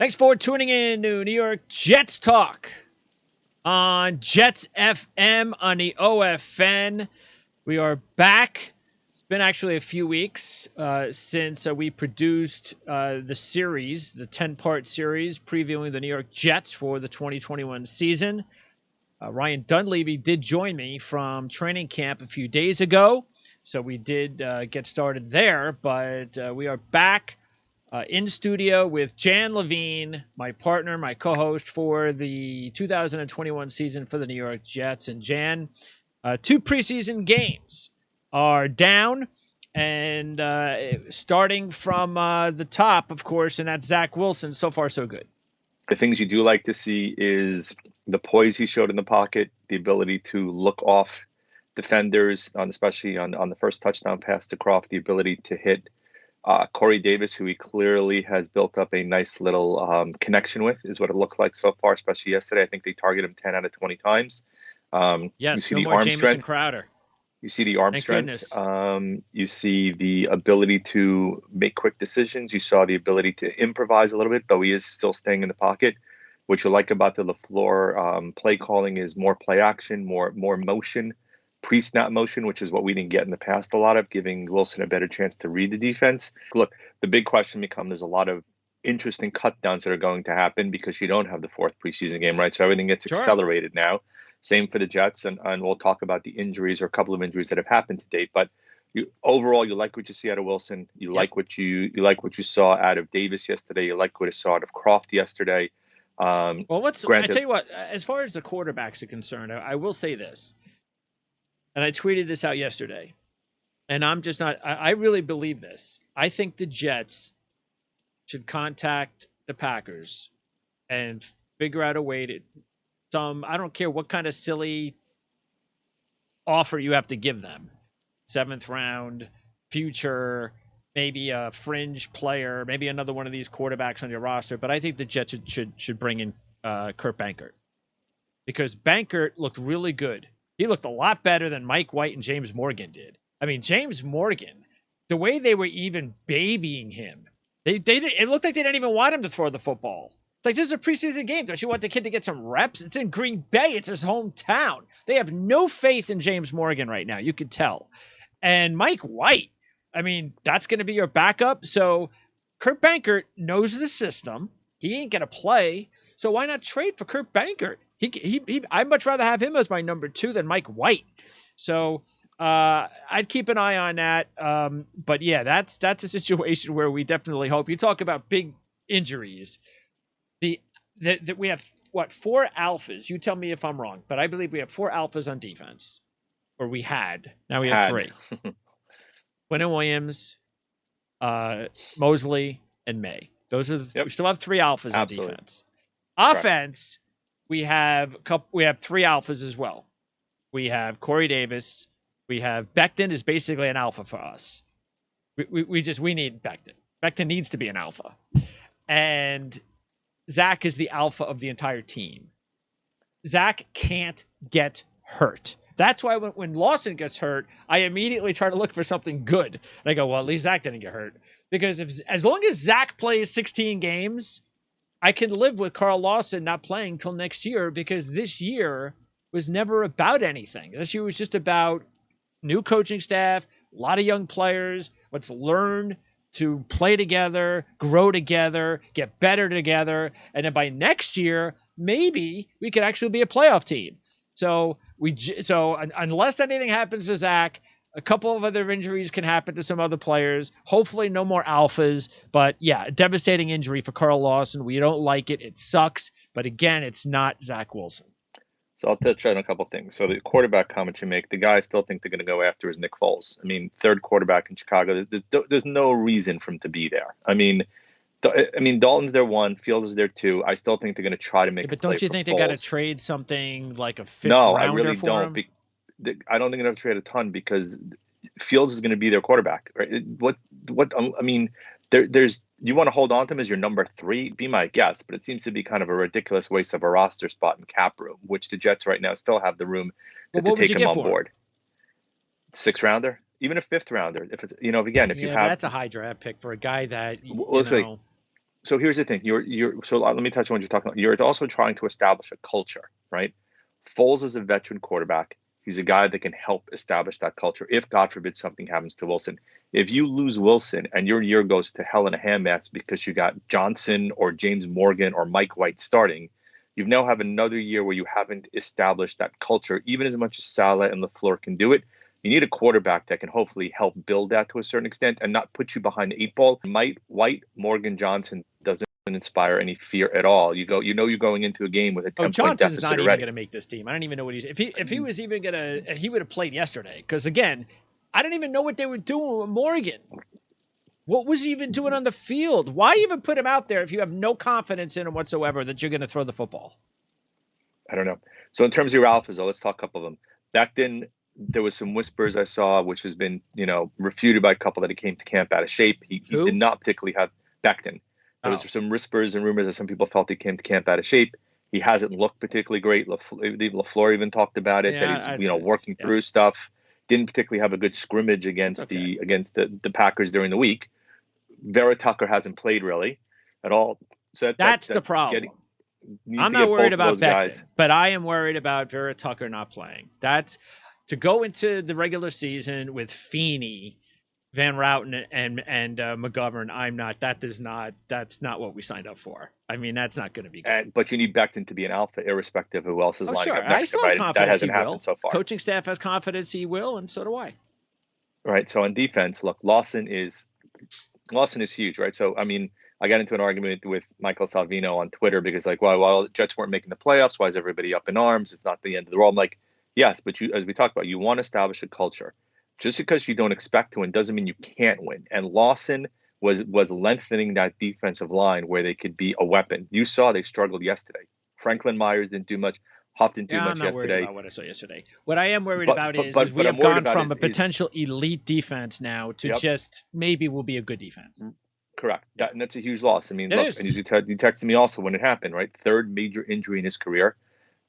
Thanks for tuning in to New York Jets Talk on Jets FM on the OFN. We are back. It's been actually a few weeks since we produced the series, the 10-part series previewing the New York Jets for the 2021 season. Ryan Dunleavy did join me from training camp a few days ago, so we did get started there, but we are back in studio with Jan Levine, my partner, my co-host for the 2021 season for the New York Jets. And Jan, 2 preseason games are down, and starting from the top, of course, and that's Zach Wilson. So far, so good. The things you do like to see is the poise he showed in the pocket, the ability to look off defenders, especially on the first touchdown pass to Croft, the ability to hit Corey Davis, who he clearly has built up a nice little connection with, is what it looks like so far, especially yesterday. I think they targeted him 10 out of 20 times. Yes, you see no the more arm Jamison strength. Crowder. You see the arm Thank strength. Goodness. You see the ability to make quick decisions. You saw the ability to improvise a little bit, though he is still staying in the pocket. What you like about the LaFleur play calling is more play action, more motion, pre-snap motion, which is what we didn't get in the past a lot of, giving Wilson a better chance to read the defense. Look, the big question becomes there's a lot of interesting cutdowns that are going to happen because you don't have the 4th preseason game, right? So everything gets accelerated now. Same for the Jets, and we'll talk about the injuries or a couple of injuries that have happened to date. But overall, you like what you see out of Wilson. You like what you saw out of Davis yesterday. You like what you saw out of Croft yesterday. I tell you what, as far as the quarterbacks are concerned, I will say this, and I tweeted this out yesterday, and I'm just not. I really believe this. I think the Jets should contact the Packers and figure out a way to. I don't care what kind of silly offer you have to give them. 7th round, future, maybe a fringe player, maybe another one of these quarterbacks on your roster. But I think the Jets should bring in Kurt Benkert, because Benkert looked really good. He looked a lot better than Mike White and James Morgan did. I mean, James Morgan, the way they were even babying him, it looked like they didn't even want him to throw the football. It's like, this is a preseason game. Don't you want the kid to get some reps? It's in Green Bay. It's his hometown. They have no faith in James Morgan right now. You could tell. And Mike White, I mean, that's going to be your backup. So Kurt Benkert knows the system. He ain't going to play. So why not trade for Kurt Benkert? I'd much rather have him as my number 2 than Mike White. So I'd keep an eye on that. But yeah, that's a situation where we definitely hope. You talk about big injuries. We have, 4 alphas? You tell me if I'm wrong, but I believe we have 4 alphas on defense. Or we had. Now we have 3. Quinnen Williams, Mosley, and May. Those are we still have 3 alphas on defense. Offense, we have 3 alphas as well. We have Corey Davis. We have Becton is basically an alpha for us. We need Becton. Becton needs to be an alpha. And Zach is the alpha of the entire team. Zach can't get hurt. That's why when Lawson gets hurt, I immediately try to look for something good. And I go, well, at least Zach didn't get hurt. Because as long as Zach plays 16 games, I can live with Carl Lawson not playing till next year, because this year was never about anything. This year was just about new coaching staff, a lot of young players, let's learn to play together, grow together, get better together, and then by next year, maybe we could actually be a playoff team. So unless anything happens to Zach, a couple of other injuries can happen to some other players. Hopefully no more alphas. But yeah, a devastating injury for Carl Lawson. We don't like it. It sucks. But again, it's not Zach Wilson. So I'll touch on a couple things. So the quarterback comment you make, the guy I still think they're going to go after is Nick Foles. I mean, 3rd quarterback in Chicago. There's no reason for him to be there. I mean, Dalton's their 1, Fields is their 2. I still think they're going to try to make. But don't you think they got to trade something like a 5th rounder? No, I really don't. I don't think they're going to trade a ton, because Fields is going to be their quarterback. Right? I mean, there's you want to hold on to him as your number 3, be my guest, but it seems to be kind of a ridiculous waste of a roster spot in cap room, which the Jets right now still have the room to take him on board. 6th rounder, even a 5th rounder. If it's if you have, that's a high draft pick for a guy that So here's the thing. So let me touch on what you're talking about. You're also trying to establish a culture, right? Foles is a veteran quarterback. He's a guy that can help establish that culture if, God forbid, something happens to Wilson. If you lose Wilson and your year goes to hell in a handbasket because you got Johnson or James Morgan or Mike White starting, you now have another year where you haven't established that culture, even as much as Saleh and LaFleur can do it. You need a quarterback that can hopefully help build that to a certain extent and not put you behind the eight ball. Mike White, Morgan Johnson doesn't inspire any fear at all. You're going into a game with a 10-point Johnson's deficit not already. even going to make this team. I don't even know what he's. If he was even going to, he would have played yesterday. Because again, I don't even know what they were doing with Morgan. What was he even doing on the field? Why even put him out there if you have no confidence in him whatsoever that you're going to throw the football? I don't know. So in terms of your alphas, though, let's talk a couple of them. Back then, there was some whispers I saw, which has been, refuted by a couple that he came to camp out of shape. He did not particularly have Becton. There was some whispers and rumors that some people felt he came to camp out of shape. He hasn't looked particularly great. LaFleur even talked about it, that he's working through stuff. Didn't particularly have a good scrimmage against the Packers during the week. Vera Tucker hasn't played really at all. So that's the problem. I'm not worried about Becton, but I am worried about Vera Tucker not playing. That's to go into the regular season with Feeney, Van Routen, and McGovern. I'm not. That's not what we signed up for. I mean, that's not going to be good. But you need Becton to be an alpha, irrespective of who else is lining up next. I still have confidence that hasn't happened so far. Coaching staff has confidence he will, and so do I. Right. So on defense, look, Lawson is huge, right? So I mean, I got into an argument with Michael Salvino on Twitter because, like, well, the Jets weren't making the playoffs. Why is everybody up in arms? It's not the end of the world. I'm like, yes, but as we talked about, you want to establish a culture. Just because you don't expect to win doesn't mean you can't win. And Lawson was lengthening that defensive line where they could be a weapon. You saw they struggled yesterday. Franklin Myers didn't do much. Huff didn't do much yesterday. I'm not worried about what I saw yesterday. What I am worried about is we have gone from a potential elite defense now to just maybe we'll be a good defense. Correct. And that's a huge loss. I mean, look, and you texted me also when it happened, right? Third major injury in his career.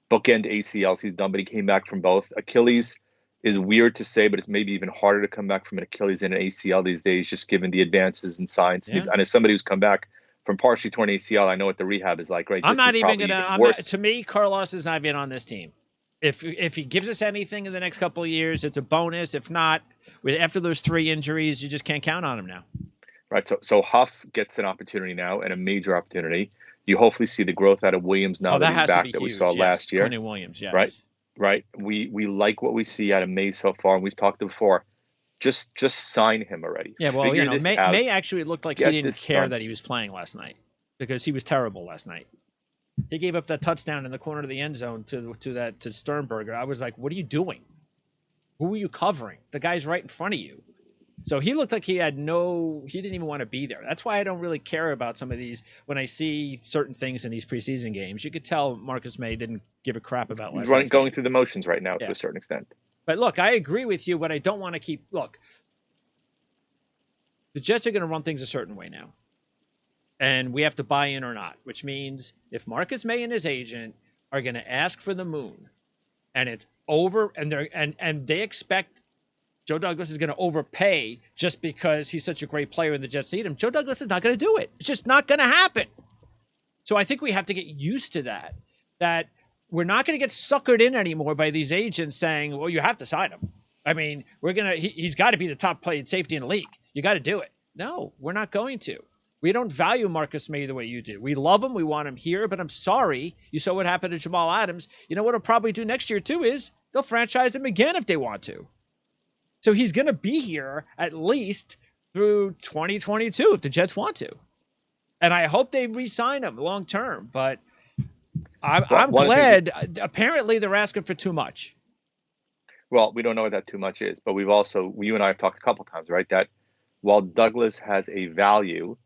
Bookend ACLs he's done, but he came back from both. Achilles is weird to say, but it's maybe even harder to come back from an Achilles and an ACL these days, just given the advances in science. Yeah. And as somebody who's come back from partially torn ACL, I know what the rehab is like, right? I'm not even going to – to me, Carlos is not even on this team. If he gives us anything in the next couple of years, it's a bonus. If not, after those 3 injuries, you just can't count on him now. Right. So Huff gets an opportunity now, and a major opportunity. You hopefully see the growth out of Williams now that he's back that we saw last year. Quentin Williams, yes. Right. We like what we see out of May so far, and we've talked before. Just sign him already. Yeah, well, May actually looked like he didn't care that he was playing last night because he was terrible last night. He gave up that touchdown in the corner of the end zone to Sternberger. I was like, what are you doing? Who are you covering? The guy's right in front of you. So he looked like he didn't even want to be there. That's why I don't really care about some of these. When I see certain things in these preseason games, you could tell Marcus May didn't give a crap about last night. Going through the motions right now to a certain extent. But look, I agree with you, but I don't want to keep – look, the Jets are going to run things a certain way now. And we have to buy in or not, which means if Marcus May and his agent are going to ask for the moon and it's over and they expect – Joe Douglas is going to overpay just because he's such a great player and the Jets need him. Joe Douglas is not going to do it. It's just not going to happen. So I think we have to get used to that we're not going to get suckered in anymore by these agents saying, well, you have to sign him. I mean, he's got to be the top played safety in the league. You got to do it. No, we're not going to. We don't value Marcus May the way you do. We love him. We want him here, but I'm sorry. You saw what happened to Jamal Adams. You know what he'll probably do next year too is they'll franchise him again if they want to. So he's going to be here at least through 2022 if the Jets want to. And I hope they re-sign him long term. But I'm glad. Apparently, they're asking for too much. Well, we don't know what that too much is. But you and I have talked a couple times, right? That while Douglas has a value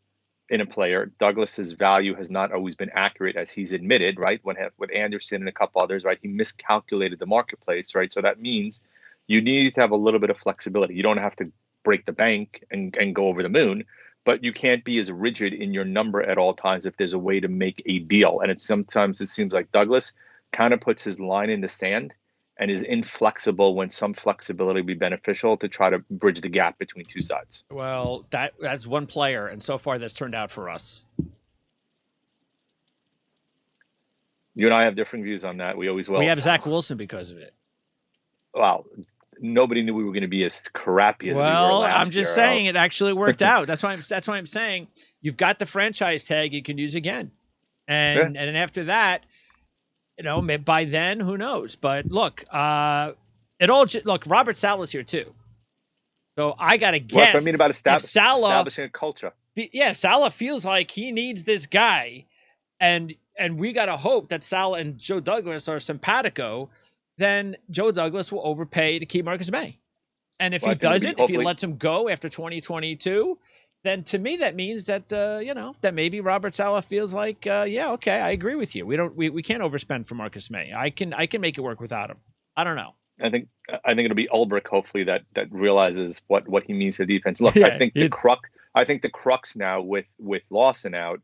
in a player, Douglas's value has not always been accurate, as he's admitted, right? With Anderson and a couple others, right? He miscalculated the marketplace, right? So that means you need to have a little bit of flexibility. You don't have to break the bank and go over the moon, but you can't be as rigid in your number at all times if there's a way to make a deal. And sometimes it seems like Douglas kind of puts his line in the sand and is inflexible when some flexibility would be beneficial to try to bridge the gap between two sides. Well, that's one player, and so far that's turned out for us. You and I have different views on that. We always will. We have Zach Wilson because of it. Wow. Nobody knew we were going to be as crappy as we were Well, last year. I'm just saying it actually worked out. That's why I'm saying you've got the franchise tag you can use again. And after that, by then, who knows? But look, look, Robert Saleh's here too. So I got to guess. That's what I mean about establishing a culture. Yeah, Saleh feels like he needs this guy, and we got to hope that Saleh and Joe Douglas are simpatico. Then Joe Douglas will overpay to keep Marcus May. And if he doesn't, if he lets him go after 2022, then to me that means that that maybe Robert Saleh feels like, okay, I agree with you. We can't overspend for Marcus May. I can make it work without him. I don't know. I think it'll be Ulbrich hopefully that realizes what he means for defense. Look, yeah, I think the crux now with Lawson out,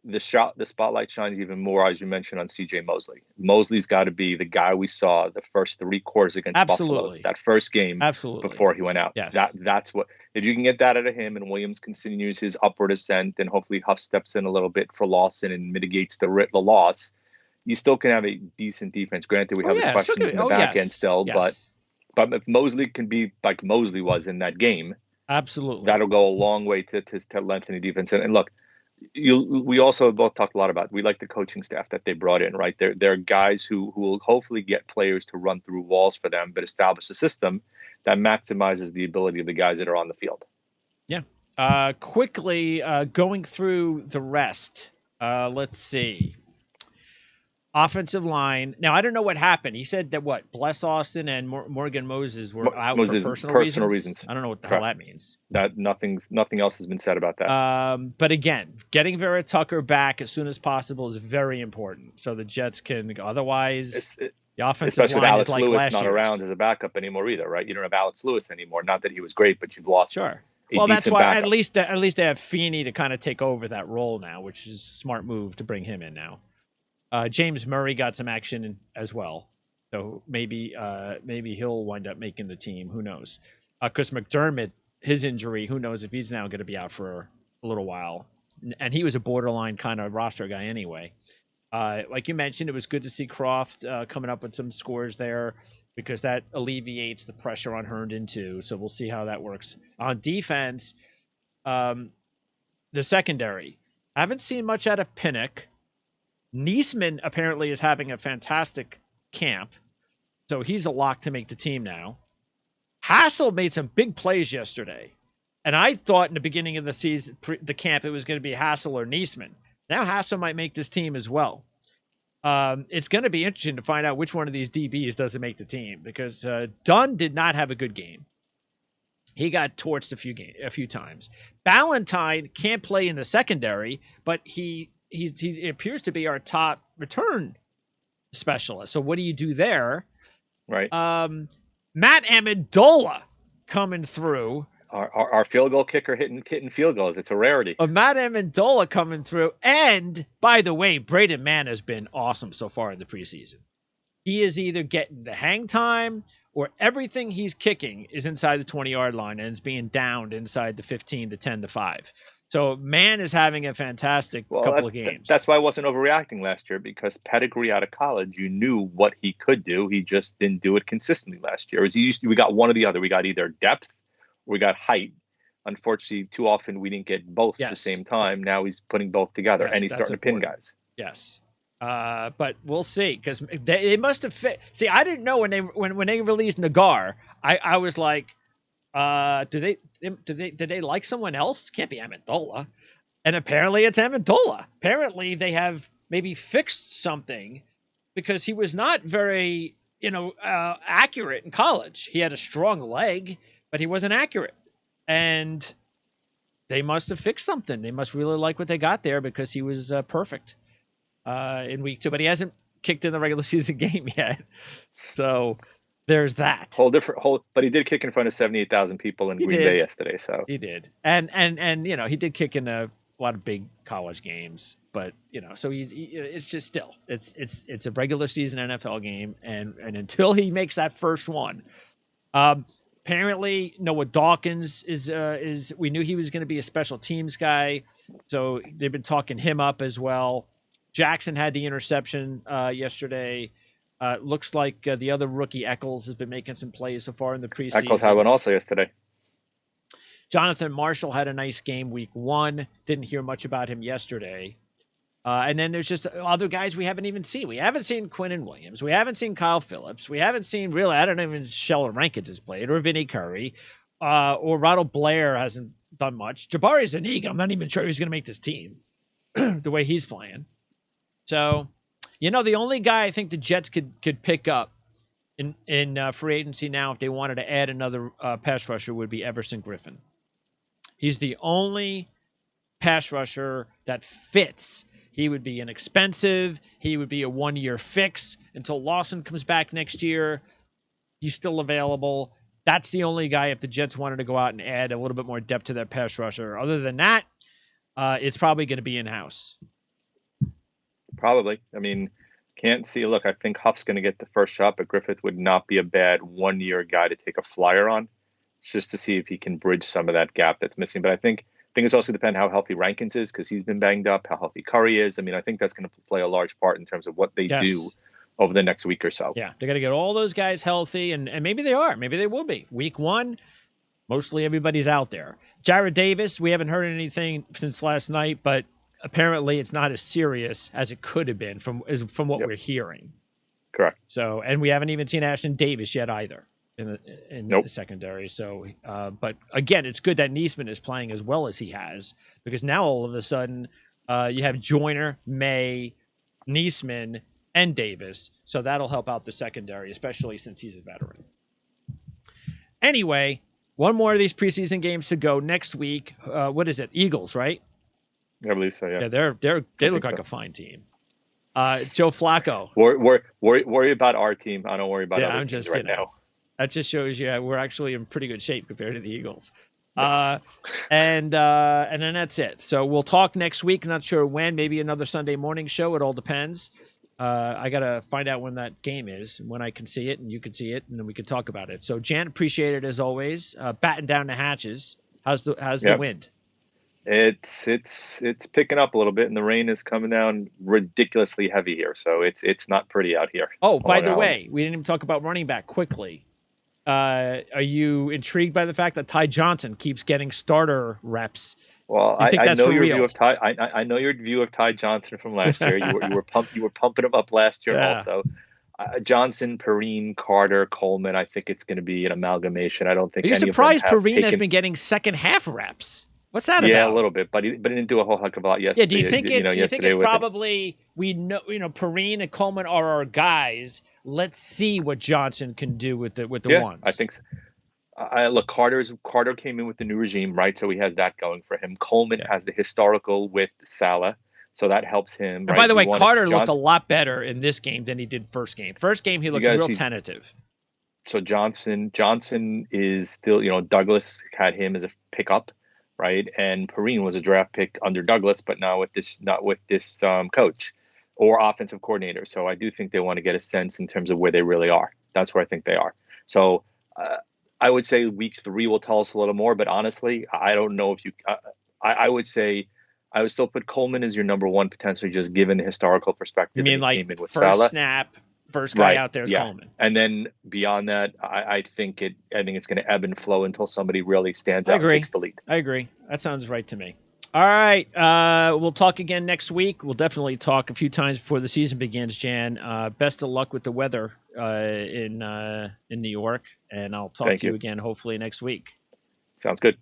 the spotlight shines even more, as you mentioned, on CJ Mosley. Mosley's got to be the guy we saw the first 3 quarters against Buffalo, that first game before he went out. Yes. That's what, if you can get that out of him and Williams continues his upward ascent and hopefully Huff steps in a little bit for Lawson and mitigates the loss, you still can have a decent defense. Granted, we have the questions in the back end still, but if Mosley can be like Mosley was in that game, absolutely, that'll go a long way to lengthening defense. And look, we also both talked a lot about, we like the coaching staff that they brought in, right? They're guys who will hopefully get players to run through walls for them, but establish a system that maximizes the ability of the guys that are on the field. Yeah. Quickly going through the rest. Let's see. Offensive line. Now, I don't know what happened. He said that Bless Austin and Morgan Moses were out for personal reasons. I don't know what the hell that means. That nothing else has been said about that. But again, getting Vera Tucker back as soon as possible is very important. So the Jets can, otherwise, the offensive especially line with Alex is like Lewis last not year's. around as a backup anymore either, right? You don't have Alex Lewis anymore. Not that he was great, but you've lost. Sure. Well, that's why backup. at least they have Feeney to kind of take over that role now, which is a smart move to bring him in now. James Murray got some action as well, so maybe he'll wind up making the team. Who knows? Chris McDermott, his injury, who knows if he's now going to be out for a little while. And he was a borderline kind of roster guy anyway. Like you mentioned, it was good to see Croft coming up with some scores there because that alleviates the pressure on Herndon too. So we'll see how that works. On defense, the secondary. I haven't seen much out of Pinnock. Niesman apparently is having a fantastic camp, so he's a lock to make the team now. Hassel made some big plays yesterday, and I thought in the beginning of the season, the camp, it was going to be Hassel or Niesman. Now Hassel might make this team as well. It's going to be interesting to find out which one of these DBs doesn't make the team because Dunn did not have a good game. He got torched a few times. Ballantyne can't play in the secondary, but he appears to be our top return specialist. So what do you do there? Right. Matt Ammendola coming through. Our field goal kicker hitting field goals. It's a rarity. Matt Ammendola coming through. And by the way, Braden Mann has been awesome so far in the preseason. He is either getting the hang time or everything he's kicking is inside the 20-yard line and it's being downed inside the 15 to 10 to 5. So Mann is having a fantastic couple of games. That's why I wasn't overreacting last year because pedigree out of college, you knew what he could do. He just didn't do it consistently last year. We got one or the other. We got either depth or we got height. Unfortunately, too often we didn't get both at the same time. Now he's putting both together and he's starting to pin guys. Yes. But we'll see because they must have fit. See, I didn't know when they released Nagar. I was like, did they like someone else? Can't be Ammendola. And apparently it's Ammendola. Apparently they have maybe fixed something because he was not very, accurate in college. He had a strong leg, but he wasn't accurate. And they must have fixed something. They must really like what they got there because he was perfect in week 2, but he hasn't kicked in the regular season game yet. So there's that. But he did kick in front of 78,000 people in Green Bay yesterday. So he did, and he did kick in a lot of big college games. But so it's just still it's a regular season NFL game, and until he makes that first one, apparently Noah Dawkins is we knew he was going to be a special teams guy, so they've been talking him up as well. Jackson had the interception yesterday. Looks like the other rookie Eccles has been making some plays so far in the preseason. Eccles had one also yesterday. Jonathan Marshall had a nice game week 1. Didn't hear much about him yesterday. And then there's just other guys we haven't even seen. We haven't seen Quinnen Williams. We haven't seen Kyle Phillips. We haven't seen, really, I don't even Sheldon Rankins has played, or Vinny Curry, or Ronald Blair hasn't done much. Jabari Zuniga, I'm not even sure he's going to make this team the way he's playing. So, the only guy I think the Jets could pick up in free agency now if they wanted to add another pass rusher would be Everson Griffin. He's the only pass rusher that fits. He would be inexpensive. He would be a 1-year fix until Lawson comes back next year. He's still available. That's the only guy if the Jets wanted to go out and add a little bit more depth to their pass rusher. Other than that, it's probably going to be in-house. Probably. I mean, can't see. Look, I think Huff's going to get the first shot, but Griffith would not be a bad 1-year guy to take a flyer on, just to see if he can bridge some of that gap that's missing. But I think it's also depend how healthy Rankins is, because he's been banged up, how healthy Curry is. I mean, I think that's going to play a large part in terms of what they do over the next week or so. Yeah, they got to get all those guys healthy, and maybe they are. Maybe they will be. Week 1, mostly everybody's out there. Jared Davis, we haven't heard anything since last night, but apparently it's not as serious as it could have been from what we're hearing. Correct. So, and we haven't even seen Ashton Davis yet either in the secondary. So, but again, it's good that Neesman is playing as well as he has, because now all of a sudden you have Joyner, May, Neesman, and Davis. So that'll help out the secondary, especially since he's a veteran. Anyway, one more of these preseason games to go next week. What is it? Eagles, right? I believe so. Yeah. Yeah, they look like a fine team. Joe Flacco. Worry about our team. I don't worry about other teams right now. That just shows you we're actually in pretty good shape compared to the Eagles. And then that's it. So we'll talk next week. Not sure when. Maybe another Sunday morning show. It all depends. I got to find out when that game is, when I can see it and you can see it, and then we can talk about it. So, Jan, appreciate it as always. Batten down the hatches. How's the wind? It's picking up a little bit, and the rain is coming down ridiculously heavy here. So it's not pretty out here. Oh, by the way, we didn't even talk about running back quickly. Are you intrigued by the fact that Ty Johnson keeps getting starter reps? Well, I know your view of Ty. I know your view of Ty Johnson from last year. You were pumping him up last year also. Johnson, Perrine, Carter, Coleman. I think it's going to be an amalgamation. I don't think. Are you surprised Perrine has been getting second half reps? What's that about? Yeah, a little bit, but he didn't do a whole heck of a lot yesterday. Yeah, do you think it's probably we know Perrine and Coleman are our guys. Let's see what Johnson can do with the ones. I think so. Look, Carter came in with the new regime, right? So he has that going for him. Coleman has the historical with Salah, so that helps him. And by the way, Carter looked a lot better in this game than he did first game. First game, he looked real tentative. So Johnson is still, Douglas had him as a pickup, right? And Perrine was a draft pick under Douglas, but not with this coach or offensive coordinator. So I do think they want to get a sense in terms of where they really are. That's where I think they are. So I would say week 3 will tell us a little more, but honestly, I don't know if you. I would say I would still put Coleman as your number 1 potentially, just given the historical perspective. You mean like with first Salah. Snap, first guy out there is Coleman, and then beyond that, I think it's going to ebb and flow until somebody really stands out and takes the lead. I agree. That sounds right to me. All right, we'll talk again next week. We'll definitely talk a few times before the season begins, Jan. Best of luck with the weather in New York, and I'll talk to you again hopefully next week. Sounds good.